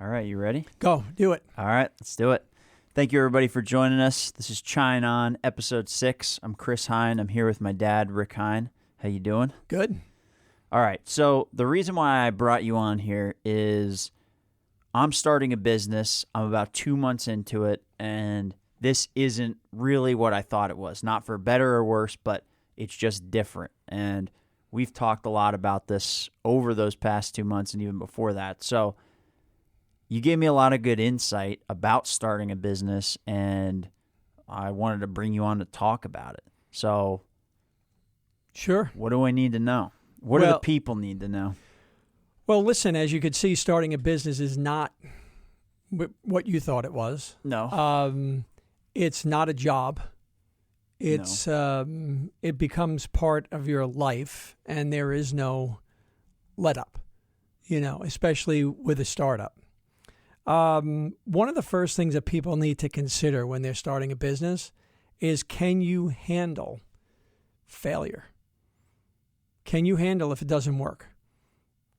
All right, you ready? Go, do it. All right, let's do it. Thank you, everybody, for joining us. This is Cheine on episode 6. I'm Chris Heine. I'm here with my dad, Rick Heine. How you doing? Good. All right, so the reason why I brought you on here is I'm starting a business. I'm about 2 months into it, and this isn't really what I thought it was. Not for better or worse, but it's just different. And we've talked a lot about this over those past 2 months and even before that. So you gave me a lot of good insight about starting a business, and I wanted to bring you on to talk about it. So Sure. what do I need to know? What do the people need to know? Well, listen, as you could see, starting a business is not what you thought it was. No. It's not a job. It's it becomes part of your life, and there is no let up, especially with a startup. One of the first things that people need to consider when they're starting a business is, can you handle failure? Can you handle if it doesn't work?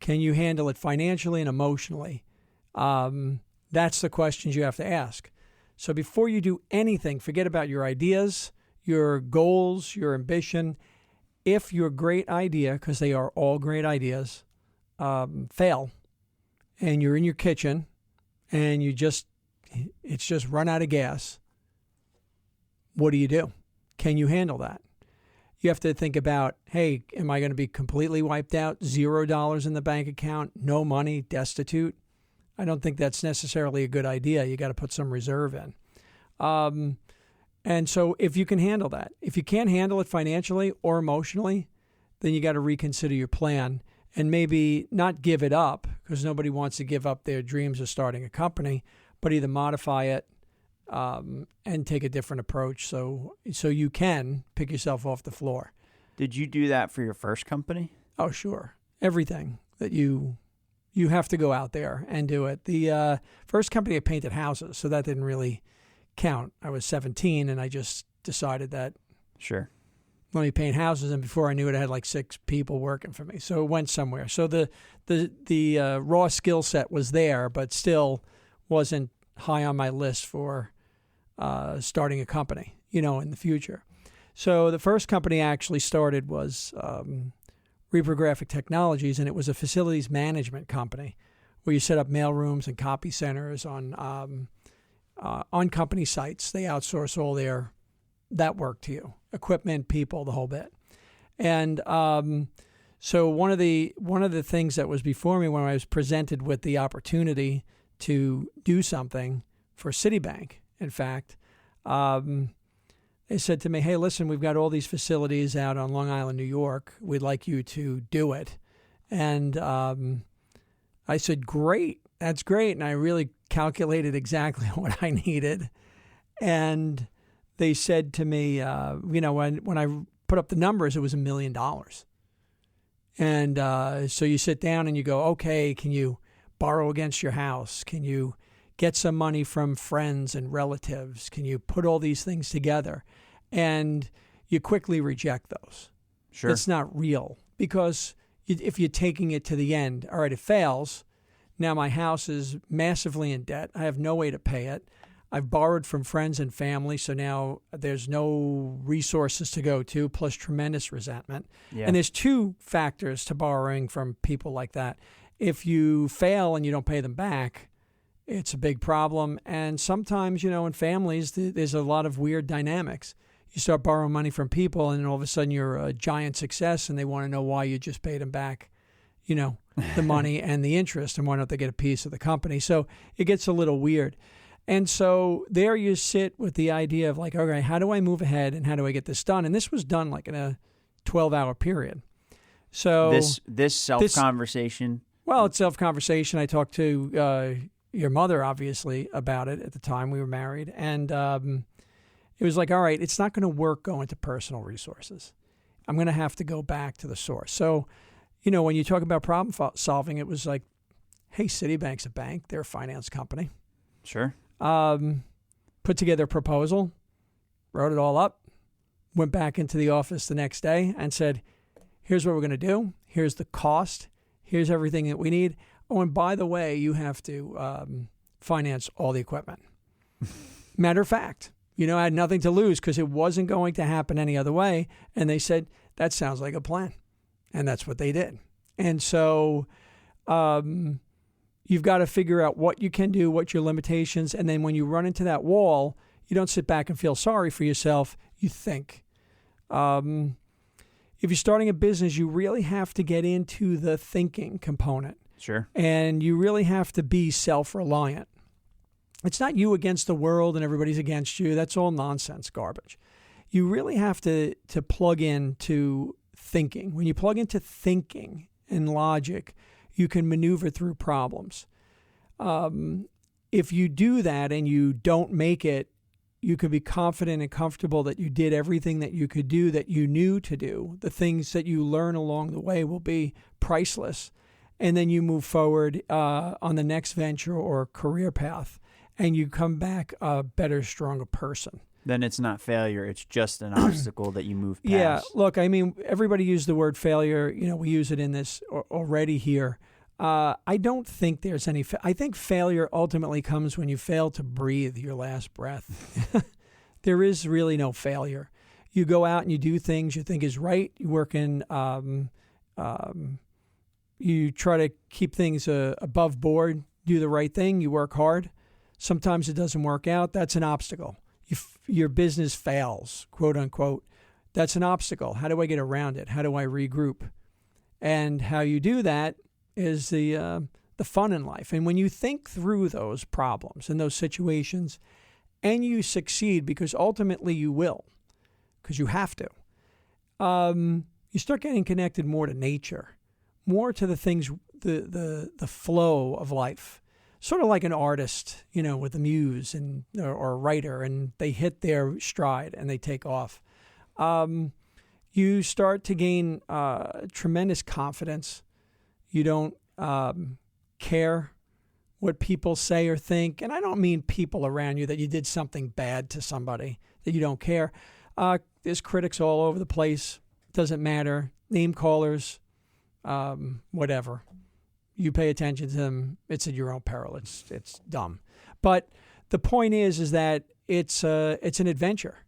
Can you handle it financially and emotionally? That's the questions you have to ask. So before you do anything, forget about your ideas, your goals, your ambition. If your great idea, because they are all great ideas, fail, and you're in your kitchen and it's just run out of gas, what do? Can you handle that? You have to think about, hey, am I going to be completely wiped out, $0 in the bank account, no money, destitute? I don't think that's necessarily a good idea. You got to put some reserve in. And so if you can handle that, if you can't handle it financially or emotionally, then you got to reconsider your plan and maybe not give it up, because nobody wants to give up their dreams of starting a company, but either modify it and take a different approach so you can pick yourself off the floor. Did you do that for your first company? Oh, sure. Everything that you have to go out there and do it. The first company I painted houses, so that didn't really count. I was 17 and I just decided that Sure. let me paint houses, and before I knew it, I had like 6 people working for me. So it went somewhere. So the raw skill set was there, but still wasn't high on my list for starting a company, in the future. So the first company I actually started was Reprographic Technologies, and it was a facilities management company where you set up mail rooms and copy centers on company sites. They outsource all that work to you, equipment, people, the whole bit. And so one of the things that was before me when I was presented with the opportunity to do something for Citibank, in fact, they said to me, hey, listen, we've got all these facilities out on Long Island, New York. We'd like you to do it. And I said, great, that's great. And I really calculated exactly what I needed. And they said to me, when I put up the numbers, it was $1 million. And so you sit down and you go, okay, can you borrow against your house? Can you get some money from friends and relatives? Can you put all these things together? And you quickly reject those. Sure. It's not real, because if you're taking it to the end, all right, it fails. Now my house is massively in debt. I have no way to pay it. I've borrowed from friends and family, so now there's no resources to go to, plus tremendous resentment. Yeah. And there's 2 factors to borrowing from people like that. If you fail and you don't pay them back, it's a big problem. And sometimes, in families, there's a lot of weird dynamics. You start borrowing money from people, and then all of a sudden you're a giant success, and they want to know why you just paid them back, the money and the interest, and why don't they get a piece of the company? So it gets a little weird. And so there you sit with the idea of like, okay, how do I move ahead and how do I get this done? And this was done like in a 12-hour period. So this self-conversation. Well, it's self-conversation. I talked to your mother, obviously, about it at the time we were married. And it was like, all right, it's not going to work going to personal resources. I'm going to have to go back to the source. So, when you talk about problem solving, it was like, hey, Citibank's a bank. They're a finance company. Sure. Put together a proposal, wrote it all up, went back into the office the next day and said, here's what we're going to do. Here's the cost. Here's everything that we need. Oh, and by the way, you have to finance all the equipment. Matter of fact, I had nothing to lose because it wasn't going to happen any other way. And they said, that sounds like a plan. And that's what they did. And so you've got to figure out what you can do, what your limitations. And then when you run into that wall, you don't sit back and feel sorry for yourself. You think. If you're starting a business, you really have to get into the thinking component. Sure. And you really have to be self-reliant. It's not you against the world and everybody's against you. That's all nonsense, garbage. You really have to plug into thinking. When you plug into thinking and logic, you can maneuver through problems. If you do that and you don't make it, you can be confident and comfortable that you did everything that you could do, that you knew to do. The things that you learn along the way will be priceless. And then you move forward on the next venture or career path, and you come back a better, stronger person. Then it's not failure. It's just an obstacle that you move past. Yeah. Look, I mean, everybody used the word failure. We use it in this already here. I don't think there's any. I think failure ultimately comes when you fail to breathe your last breath. There is really no failure. You go out and you do things you think is right. You work in. You try to keep things above board. Do the right thing. You work hard. Sometimes it doesn't work out. That's an obstacle. Your business fails, quote unquote. That's an obstacle. How do I get around it? How do I regroup? And how you do that is the fun in life. And when you think through those problems and those situations, and you succeed, because ultimately you will, because you have to, you start getting connected more to nature, more to the things, the flow of life. Sort of like an artist, with a muse or a writer, and they hit their stride and they take off. You start to gain tremendous confidence. You don't care what people say or think. And I don't mean people around you, that you did something bad to somebody, that you don't care. There's critics all over the place. Doesn't matter. Name callers, whatever. You pay attention to them. It's at your own peril. It's dumb. But the point is that it's an adventure,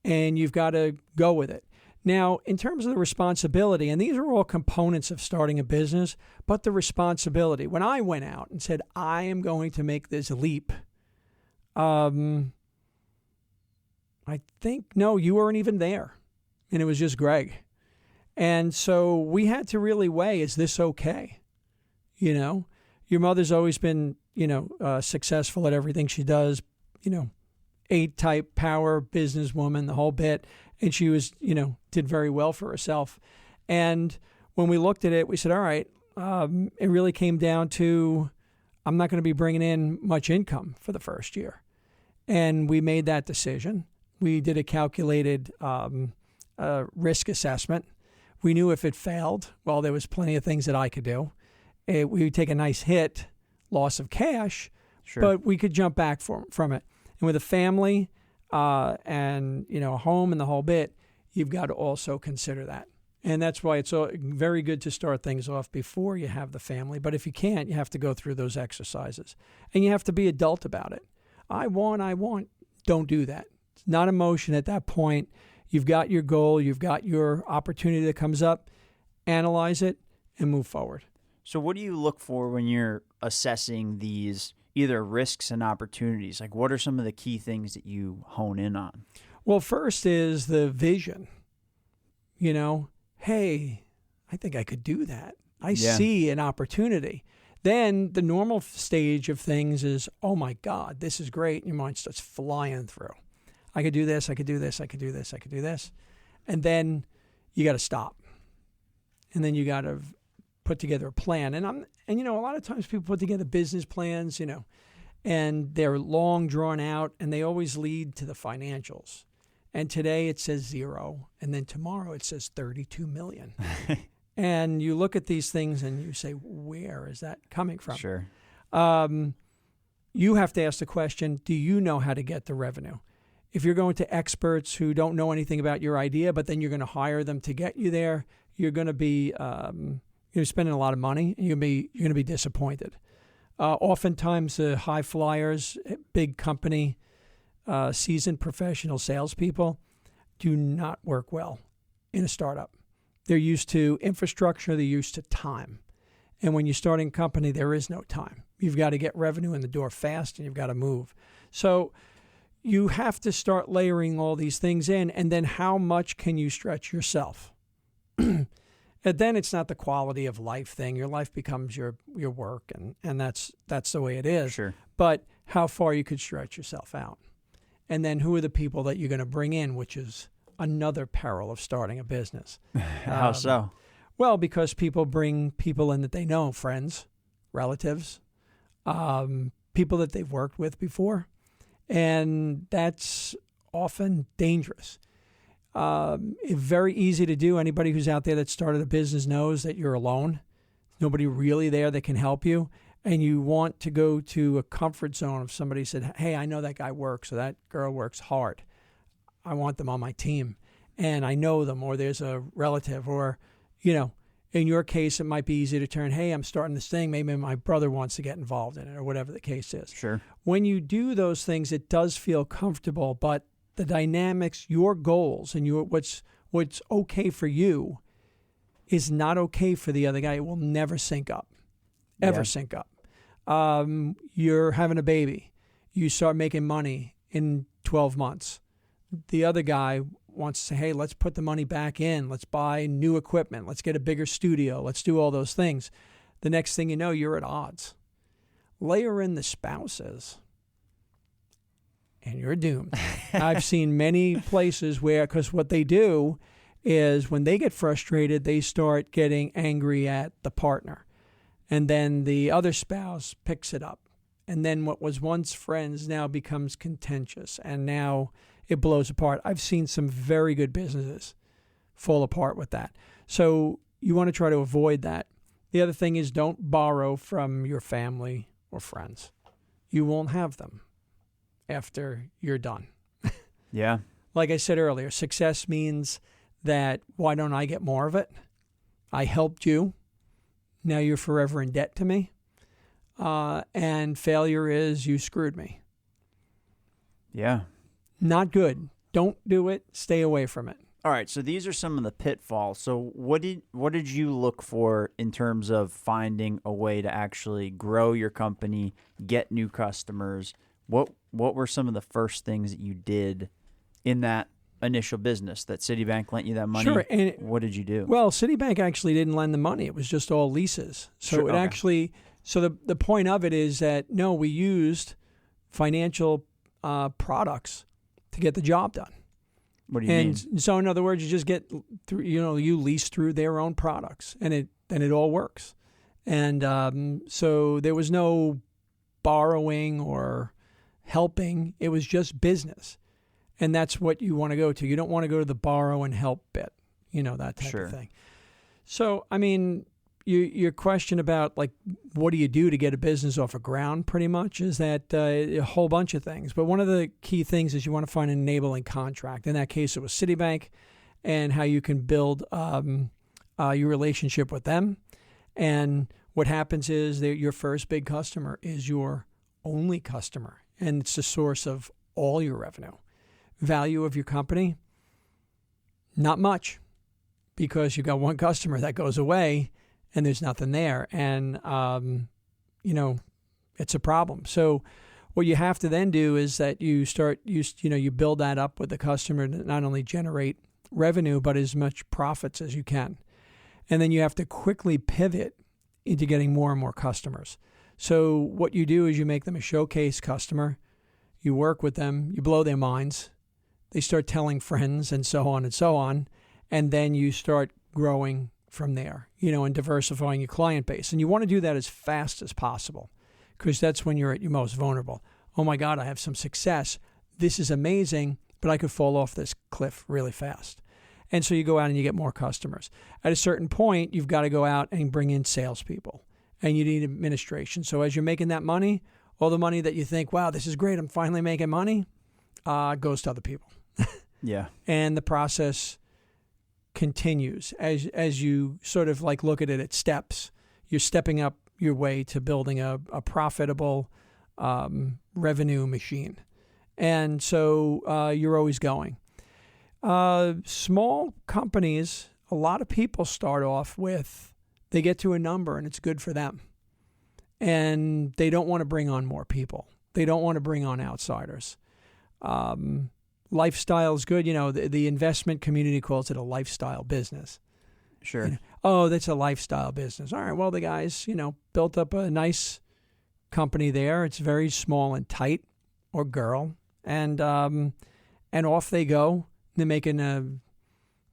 and you've got to go with it. Now, in terms of the responsibility, and these are all components of starting a business, but the responsibility. When I went out and said, I am going to make this leap, I think, no, you weren't even there. And it was just Greg. And so we had to really weigh, is this okay? Your mother's always been, successful at everything she does, A-type power businesswoman, the whole bit. And she was, did very well for herself. And when we looked at it, we said, all right, it really came down to, I'm not going to be bringing in much income for the first year. And we made that decision. We did a calculated risk assessment. We knew if it failed, well, there was plenty of things that I could do. We would take a nice hit, loss of cash, sure, but we could jump back from it. And with a family and a home and the whole bit, you've got to also consider that. And that's why it's very good to start things off before you have the family. But if you can't, you have to go through those exercises. And you have to be adult about it. I want. Don't do that. It's not emotion at that point. You've got your goal. You've got your opportunity that comes up. Analyze it and move forward. So what do you look for when you're assessing these either risks and opportunities? Like, what are some of the key things that you hone in on? Well, first is the vision. Hey, I think I could do that. I see an opportunity. Then the normal stage of things is, oh my God, this is great. And your mind starts flying through. I could do this, I could do this, I could do this, I could do this. And then you got to stop. And then you got to put together a plan. And a lot of times people put together business plans, and they're long drawn out, and they always lead to the financials. And today it says 0, and then tomorrow it says 32 million. And you look at these things and you say, where is that coming from? Sure. You have to ask the question, do you know how to get the revenue? If you're going to experts who don't know anything about your idea, but then you're going to hire them to get you there, you're going to be You're spending a lot of money, and you're going to be disappointed. Oftentimes, the high flyers, big company, seasoned professional salespeople do not work well in a startup. They're used to infrastructure. They're used to time. And when you're starting a company, there is no time. You've got to get revenue in the door fast, and you've got to move. So you have to start layering all these things in, and then how much can you stretch yourself? And then it's not the quality of life thing. Your life becomes your work, and that's the way it is. Sure. But how far you could stretch yourself out. And then who are the people that you're going to bring in, which is another peril of starting a business. How so? Well, because people bring people in that they know, friends, relatives, people that they've worked with before. And that's often dangerous. Very easy to do. Anybody who's out there that started a business knows that you're alone. Nobody really there that can help you. And you want to go to a comfort zone if somebody said, hey, I know that guy works or that girl works hard. I want them on my team. And I know them, or there's a relative, or, in your case, it might be easy to turn, hey, I'm starting this thing. Maybe my brother wants to get involved in it, or whatever the case is. Sure. When you do those things, it does feel comfortable, but the dynamics, your goals, and what's okay for you is not okay for the other guy. It will never sync up, ever sync up. You're having a baby. You start making money in 12 months. The other guy wants to say, hey, let's put the money back in. Let's buy new equipment. Let's get a bigger studio. Let's do all those things. The next thing you know, you're at odds. Layer in the spouses, and you're doomed. I've seen many places where, because what they do is when they get frustrated, they start getting angry at the partner. And then the other spouse picks it up. And then what was once friends now becomes contentious. And now it blows apart. I've seen some very good businesses fall apart with that. So you want to try to avoid that. The other thing is, don't borrow from your family or friends. You won't have them after you're done. Yeah. Like I said earlier, success means that, why don't I get more of it? I helped you. Now you're forever in debt to me. And failure is, you screwed me. Yeah. Not good. Don't do it. Stay away from it. All right, so these are some of the pitfalls. So what did you look for in terms of finding a way to actually grow your company, get new customers? What were some of the first things that you did in that initial business that Citibank lent you that money? Sure. And what did you do? Well, Citibank actually didn't lend the money. It was just all leases. So Sure, it okay. actually, so the point of it is that, no, we used financial products to get the job done. What do you mean? And so, in other words, you just get through, you lease through their own products, and it all works. And so there was no borrowing or helping. It was just business. And that's what you want to go to. You don't want to go to the borrow and help bit, that type Sure. of thing. So, I mean, your question about, like, what do you do to get a business off the ground, pretty much, is that a whole bunch of things. But one of the key things is you want to find an enabling contract. In that case, it was Citibank, and how you can build your relationship with them. And what happens is that your first big customer is your only customer, and it's the source of all your revenue. Value of your company, not much, because you got one customer that goes away and there's nothing there. And, it's a problem. So what you have to then do is that you build that up with the customer to not only generate revenue, but as much profits as you can. And then you have to quickly pivot into getting more and more customers. So what you do is you make them a showcase customer. You work with them. You blow their minds. They start telling friends and so on and so on. And then you start growing from there, and diversifying your client base. And you want to do that as fast as possible, because that's when you're at your most vulnerable. Oh my God, I have some success. This is amazing, but I could fall off this cliff really fast. And so you go out and you get more customers. At a certain point, you've got to go out and bring in salespeople, and you need administration. So as you're making that money, all the money that you think, wow, this is great, I'm finally making money, goes to other people. Yeah. And the process continues as you sort of like look at it at steps. You're stepping up your way to building a profitable revenue machine. And so you're always going. Small companies, a lot of people start off with, they get to a number and it's good for them. And they don't want to bring on more people. They don't want to bring on outsiders. Lifestyle is good. The investment community calls it a lifestyle business. Sure. Oh, that's a lifestyle business. All right, well, the guys, built up a nice company there. It's very small and tight, or girl. And off they go. They're making a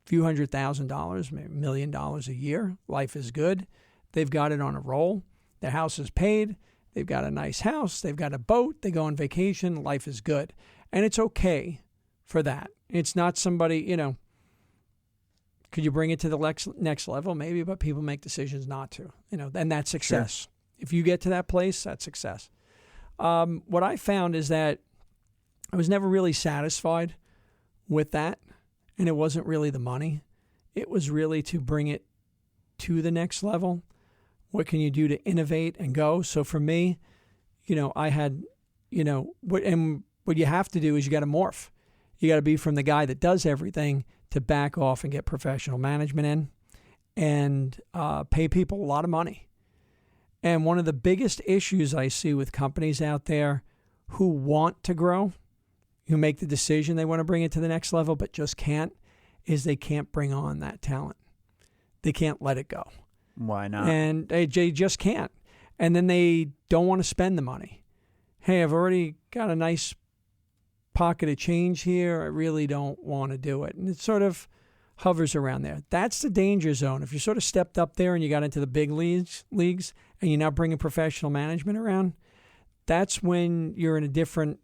few $100,000, maybe $1 million a year. Life is good. They've got it on a roll. Their house is paid. They've got a nice house. They've got a boat. They go on vacation. Life is good. And it's okay for that. It's not somebody, could you bring it to the next level? Maybe, but people make decisions not to, and that's success. Sure. If you get to that place, that's success. What I found is that I was never really satisfied with that, and it wasn't really the money. It was really to bring it to the next level. What can you do to innovate and go? So for me, I had, what you have to do is you got to morph. You got to be from the guy that does everything to back off and get professional management in and pay people a lot of money. And one of the biggest issues I see with companies out there who want to grow, who make the decision they want to bring it to the next level but just can't, is they can't bring on that talent. They can't let it go. Why not? And they just can't. And then they don't want to spend the money. Hey, I've already got a nice pocket of change here. I really don't want to do it. And it sort of hovers around there. That's the danger zone. If you sort of stepped up there and you got into the big leagues and you're now bringing professional management around, that's when you're in a different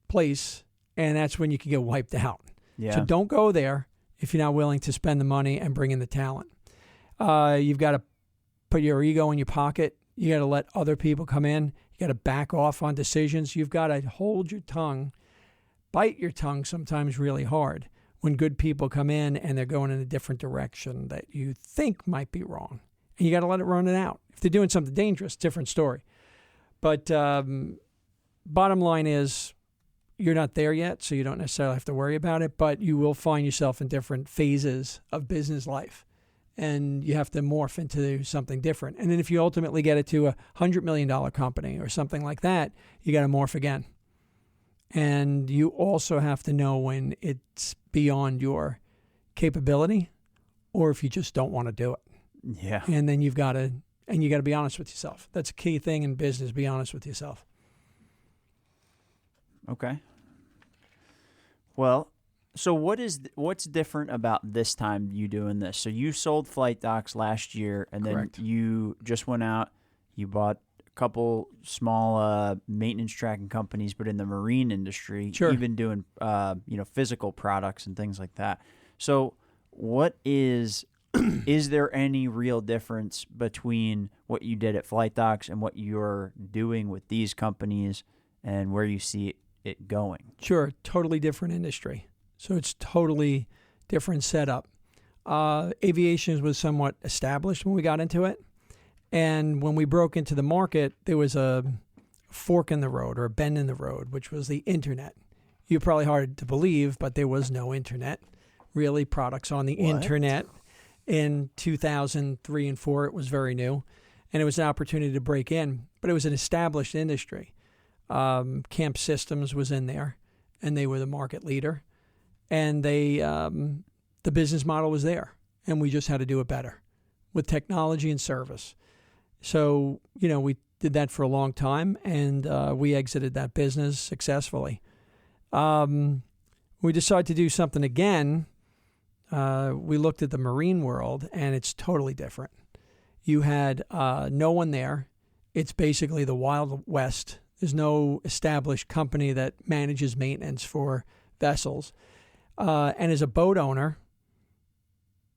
place, and that's when you can get wiped out. Yeah. So don't go there if you're not willing to spend the money and bring in the talent. You've got to put your ego in your pocket. You got to let other people come in. You got to back off on decisions. You've got to hold your tongue, bite your tongue sometimes really hard when good people come in and they're going in a different direction that you think might be wrong. And you got to let it run it out. If they're doing something dangerous, different story. But bottom line is you're not there yet, so you don't necessarily have to worry about it, but you will find yourself in different phases of business life. And you have to morph into something different. And then if you ultimately get it to $100 million company or something like that, you got to morph again. And you also have to know when it's beyond your capability or if you just don't want to do it. Yeah. And then you got to be honest with yourself. That's a key thing in business, be honest with yourself. Okay. Well, so what's different about this time you doing this? So you sold Flightdocs last year, and Correct. Then you just went out, you bought a couple small maintenance tracking companies, but in the marine industry, Sure. even doing physical products and things like that. So what is there any real difference between what you did at Flightdocs and what you're doing with these companies and where you see it going? Sure, totally different industry. So it's totally different setup. Aviation was somewhat established when we got into it. And when we broke into the market, there was a fork in the road or a bend in the road, which was the internet. You're probably hard to believe, but there was no internet. Really, products on the internet. In 2003 and 4, it was very new. And it was an opportunity to break in. But it was an established industry. Camp Systems was in there, and they were the market leader. And the business model was there, and we just had to do it better with technology and service. So, we did that for a long time, and we exited that business successfully. We decided to do something again. We looked at the marine world, and it's totally different. You had no one there. It's basically the Wild West. There's no established company that manages maintenance for vessels. And as a boat owner,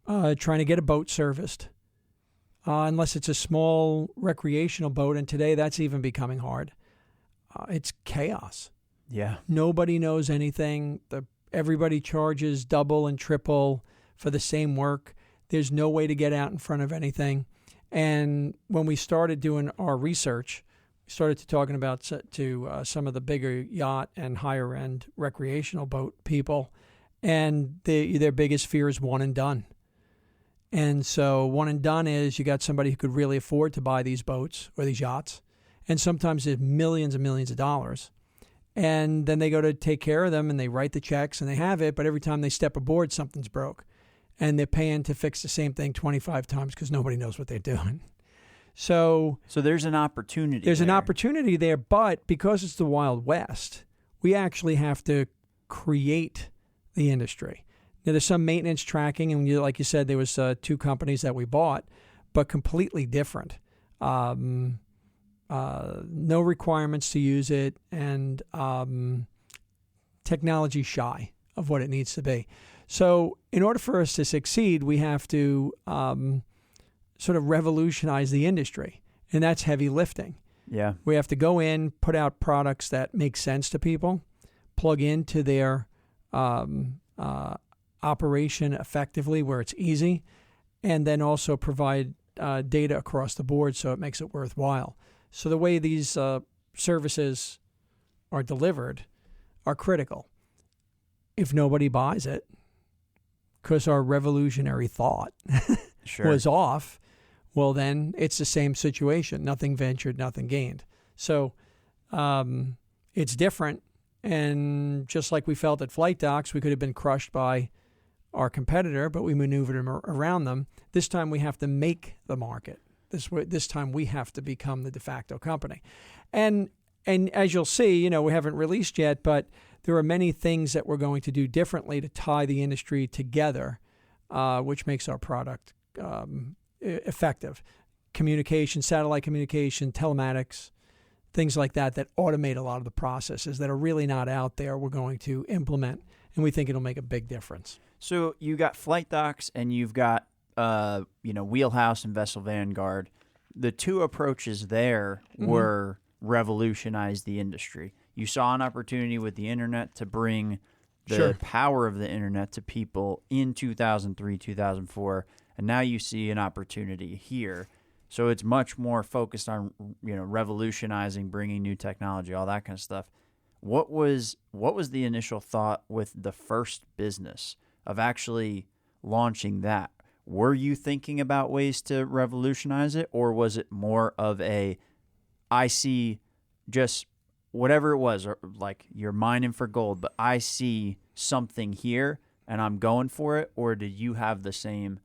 trying to get a boat serviced, unless it's a small recreational boat, and today that's even becoming hard, it's chaos. Yeah. Nobody knows anything. Everybody charges double and triple for the same work. There's no way to get out in front of anything. And when we started doing our research, we started talking about to some of the bigger yacht and higher end recreational boat people, and their biggest fear is one and done. And so one and done is you got somebody who could really afford to buy these boats or these yachts, and sometimes it's millions and millions of dollars. And then they go to take care of them and they write the checks and they have it, but every time they step aboard, something's broke. And they're paying to fix the same thing 25 times because nobody knows what they're doing. So there's an opportunity. There's an opportunity there, but because it's the Wild West, we actually have to create the industry. Now, there's some maintenance tracking, and like you said, there was 2 companies that we bought, but completely different. No requirements to use it, and technology shy of what it needs to be. So in order for us to succeed, we have to sort of revolutionize the industry, and that's heavy lifting. Yeah. We have to go in, put out products that make sense to people, plug into their operation effectively where it's easy, and then also provide data across the board so it makes it worthwhile. So the way these services are delivered are critical. If nobody buys it, because our revolutionary thought was off, well, then it's the same situation. Nothing ventured, nothing gained. So it's different. And just like we felt at Flightdocs, we could have been crushed by our competitor, but we maneuvered around them. This time we have to make the market. This time we have to become the de facto company. And as you'll see, we haven't released yet, but there are many things that we're going to do differently to tie the industry together, which makes our product effective. Communication, satellite communication, telematics, things like that automate a lot of the processes that are really not out there, we're going to implement, and we think it'll make a big difference. So you got Flightdocs and you've got Wheelhouse and Vessel Vanguard. The 2 approaches there were revolutionize the industry. You saw an opportunity with the internet to bring the power of the internet to people in 2003, 2004, and now you see an opportunity here. So it's much more focused on revolutionizing, bringing new technology, all that kind of stuff. What was the initial thought with the first business of actually launching that? Were you thinking about ways to revolutionize it, or was it more of I see just whatever it was, or like you're mining for gold, but I see something here and I'm going for it? Or did you have the same,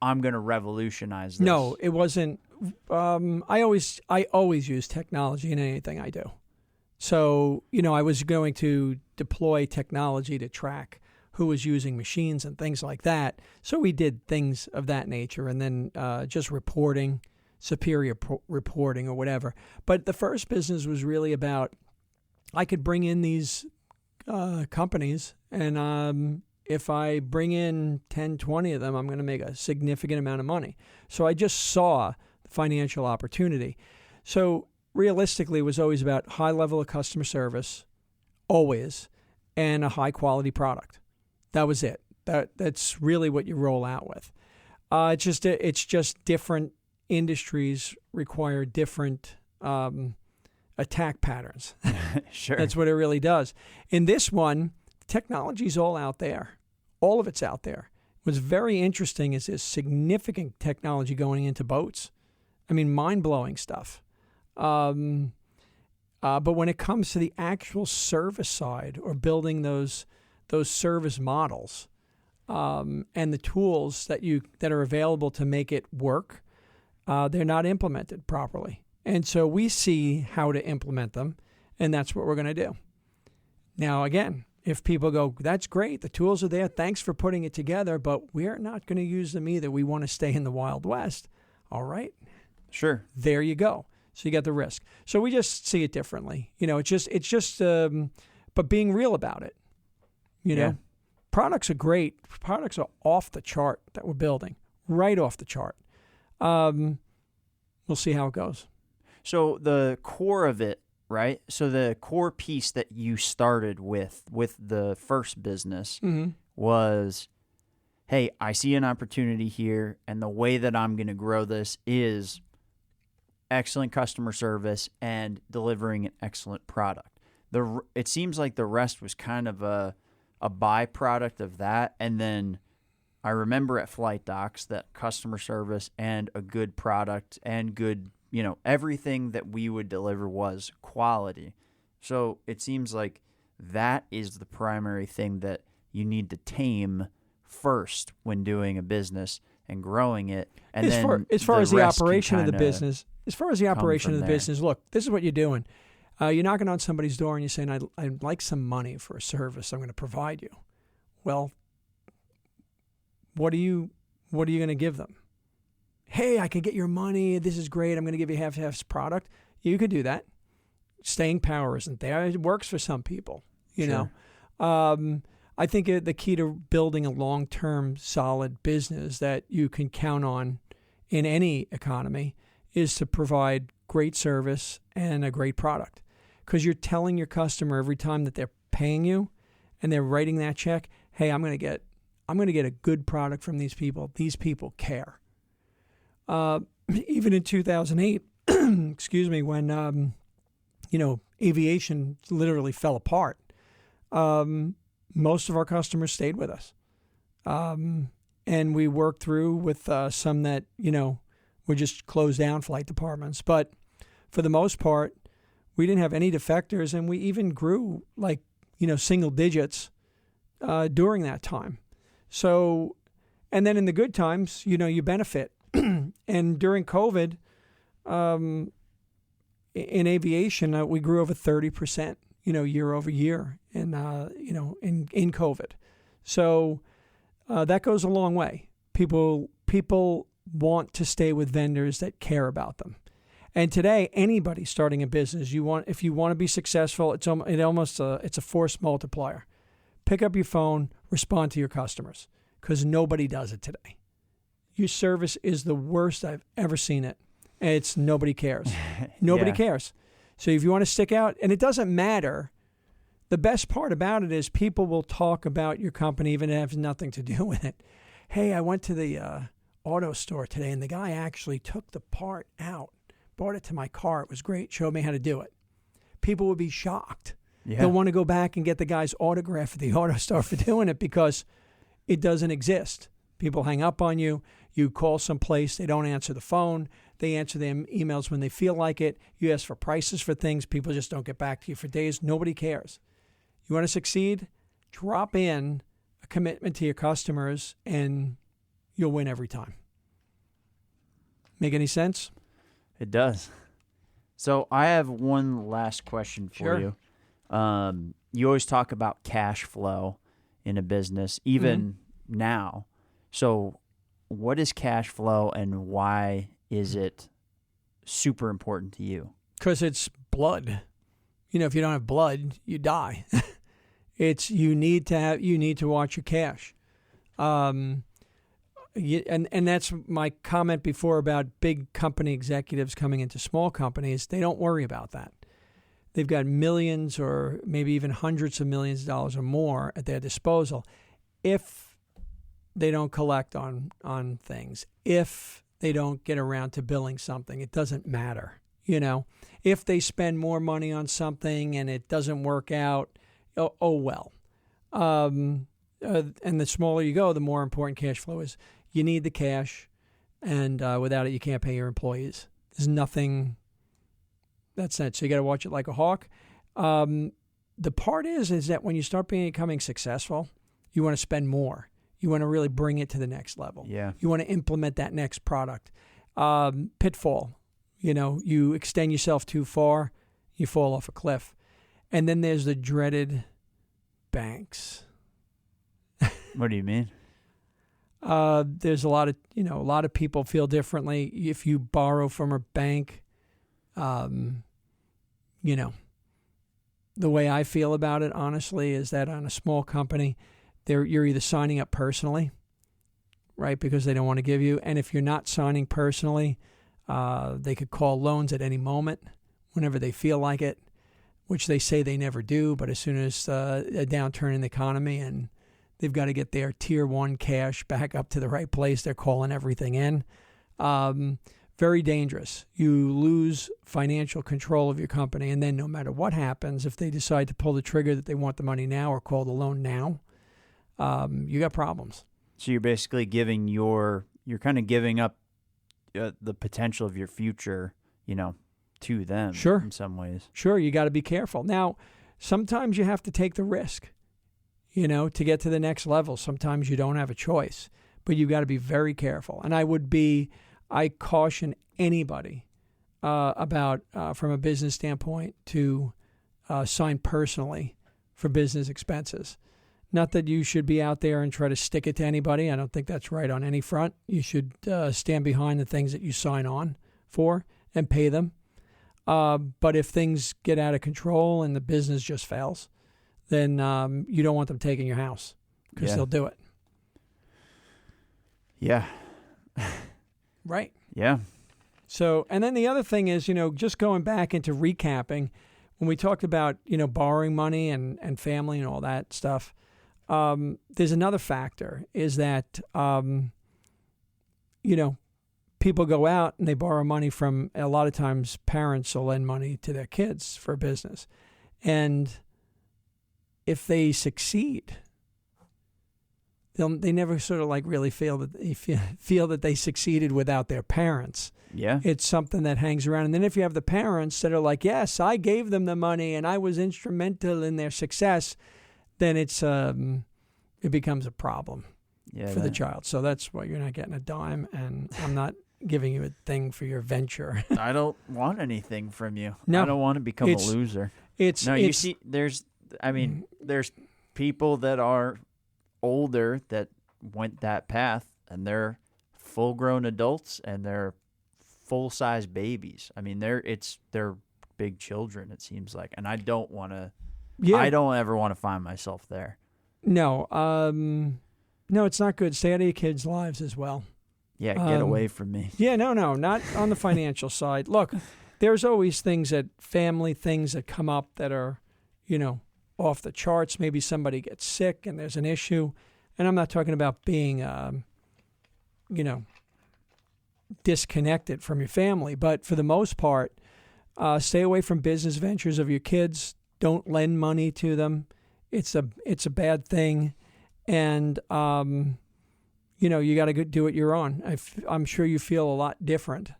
I'm going to revolutionize this? No, it wasn't. I always use technology in anything I do. So, I was going to deploy technology to track who was using machines and things like that. So we did things of that nature, and then just reporting, superior reporting or whatever. But the first business was really about, I could bring in these companies, and if I bring in 10, 20 of them, I'm going to make a significant amount of money. So I just saw the financial opportunity. So realistically, it was always about high level of customer service, always, and a high quality product. That was it. That's really what you roll out with. It's just different industries require different attack patterns. Sure. That's what it really does. In this one, technology's all out there. All of it's out there. What's very interesting is this significant technology going into boats. I mean, mind-blowing stuff. But when it comes to the actual service side or building those service models and the tools that are available to make it work, they're not implemented properly. And so we see how to implement them, and that's what we're going to do. Now, again, if people go, that's great, the tools are there, thanks for putting it together, but we're not going to use them either. We want to stay in the Wild West. All right. Sure. There you go. So you got the risk. So we just see it differently. It's just, but being real about it. Products are great. Products are off the chart that we're building, right off the chart. We'll see how it goes. So the core of it, right? So the core piece that you started with the first business was hey, I see an opportunity here, and the way that I'm going to grow this is excellent customer service and delivering an excellent product. It seems like the rest was kind of a byproduct of that. And then I remember at Flightdocs that customer service and a good product and good, everything that we would deliver was quality. So it seems like that is the primary thing that you need to tame first when doing a business and growing it. And as far as the operation of the business, look, this is what you're doing. You're knocking on somebody's door and you're saying, I'd like some money for a service I'm going to provide you. Well, what are you going to give them? Hey, I can get your money. This is great. I'm going to give you half product. You could do that. Staying power isn't there. It works for some people, you know. I think the key to building a long-term solid business that you can count on in any economy is to provide great service and a great product. Because you're telling your customer every time that they're paying you and they're writing that check, hey, I'm going to get a good product from these people. These people care. Even in 2008, excuse me, when aviation literally fell apart, most of our customers stayed with us. And we worked through with some that, were just closed down flight departments. But for the most part, we didn't have any defectors, and we even grew single digits during that time. So, and then in the good times, you benefit. And during COVID, in aviation, we grew over 30%, year over year, in COVID. So that goes a long way. People want to stay with vendors that care about them. And today, anybody starting a business, if you want to be successful, it's a force multiplier. Pick up your phone, respond to your customers, because nobody does it today. Your service is the worst I've ever seen it. And nobody cares. Nobody cares. So if you want to stick out, and it doesn't matter, the best part about it is people will talk about your company even if it has nothing to do with it. Hey, I went to the auto store today, and the guy actually took the part out, brought it to my car. It was great. Showed me how to do it. People would be shocked. Yeah. They'll want to go back and get the guy's autograph at the auto store for doing it because it doesn't exist. People hang up on you. You call someplace. They don't answer the phone. They answer their emails when they feel like it. You ask for prices for things. People just don't get back to you for days. Nobody cares. You want to succeed? Drop in a commitment to your customers, and you'll win every time. Make any sense? It does. So I have one last question for you. You always talk about cash flow in a business, even now. So what is cash flow, and why is it super important to you? Because it's blood. If you don't have blood, you die. You need to watch your cash. And that's my comment before about big company executives coming into small companies. They don't worry about that. They've got millions or maybe even hundreds of millions of dollars or more at their disposal. If they don't collect on things, if they don't get around to billing something, it doesn't matter. If they spend more money on something and it doesn't work out, oh well. And the smaller you go, the more important cash flow is. You need the cash, and without it, you can't pay your employees. There's nothing. That's it. So you got to watch it like a hawk. The part is that when you start becoming successful, you want to spend more. You want to really bring it to the next level. Yeah. You want to implement that next product. Pitfall. You extend yourself too far, you fall off a cliff. And then there's the dreaded banks. What do you mean? There's a lot of people feel differently. If you borrow from a bank, the way I feel about it, honestly, is that on a small company, you're either signing up personally, right, because they don't want to give you, and if you're not signing personally, they could call loans at any moment, whenever they feel like it, which they say they never do, but as soon as a downturn in the economy and They've got to get their tier 1 cash back up to the right place. They're calling everything in. Very dangerous. You lose financial control of your company, and then no matter what happens, if they decide to pull the trigger that they want the money now or call the loan now, you got problems. So you're basically you're kind of giving up the potential of your future, to them. Sure. In some ways. Sure, you got to be careful. Now, sometimes you have to take the risk, to get to the next level. Sometimes you don't have a choice, but you got to be very careful. And I caution anybody about, from a business standpoint, to sign personally for business expenses. Not that you should be out there and try to stick it to anybody. I don't think that's right on any front. You should stand behind the things that you sign on for and pay them. But if things get out of control and the business just fails, then you don't want them taking your house because they'll do it. Yeah. Right. Yeah. So, and then the other thing is, just going back into recapping, when we talked about, borrowing money and family and all that stuff, there's another factor is that, people go out and they borrow money from, a lot of times parents will lend money to their kids for business. And if they succeed, they never sort of like really feel that they succeeded without their parents. Yeah. It's something that hangs around. And then if you have the parents that are like, yes, I gave them the money and I was instrumental in their success, then it becomes a problem for the child. So that's why you're not getting a dime, and I'm not giving you a thing for your venture. I don't want anything from you. No, I don't want to become a loser. You see, there's people that are older that went that path, and they're full-grown adults, and they're full-size babies. I mean, they're big children, it seems like, and I don't want to. Yeah. I don't ever want to find myself there. No, no, it's not good. Stay out of your kids' lives as well. Yeah, get away from me. Yeah, no, not on the financial side. Look, there's always family things that come up that are, off the charts. Maybe somebody gets sick and there's an issue. And I'm not talking about being, disconnected from your family. But for the most part, stay away from business ventures of your kids. Don't lend money to them. It's a bad thing. And, you got to do it your own. I'm sure you feel a lot different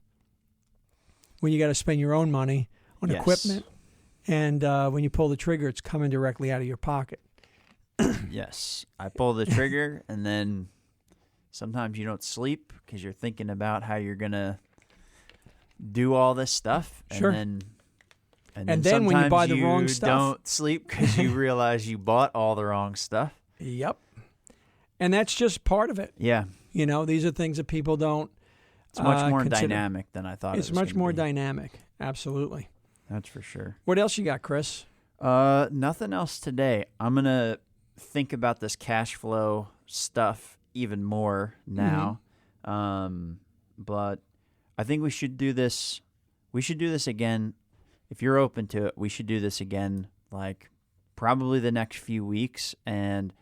when you got to spend your own money on equipment. And when you pull the trigger, it's coming directly out of your pocket. Yes. I pull the trigger, and then sometimes you don't sleep because you're thinking about how you're going to do all this stuff. Sure. And then when you buy the wrong stuff, you don't sleep because you realize you bought all the wrong stuff. Yep. And that's just part of it. Yeah. These are things that people don't It's much more consider. dynamic than I thought it was. It's much more dynamic. Absolutely. That's for sure. What else you got, Chris? Nothing else today. I'm going to think about this cash flow stuff even more now. Mm-hmm. But I think we should do this. We should do this again. If you're open to it, we should do this again, like probably the next few weeks. And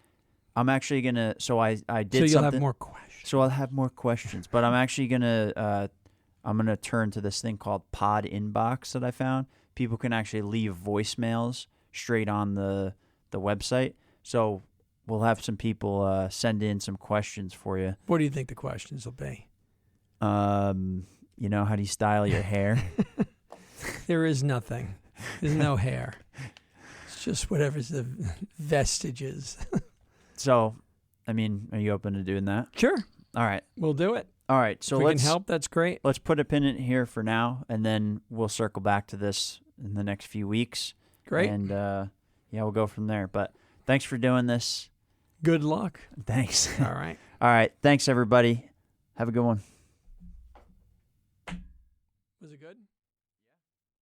I'm actually going to, I did something. So you'll have more questions. So I'll have more questions, but I'm actually going to, I'm going to turn to this thing called Pod Inbox that I found. People can actually leave voicemails straight on the website. So we'll have some people send in some questions for you. What do you think the questions will be? How do you style your hair? There is nothing. There's no hair. It's just whatever's the vestiges. So, are you open to doing that? Sure. All right. We'll do it. All right. So if we can help, that's great. Let's put a pin in it here for now, and then we'll circle back to this in the next few weeks. Great. And, we'll go from there. But thanks for doing this. Good luck. Thanks. All right. All right. Thanks, everybody. Have a good one. Was it good?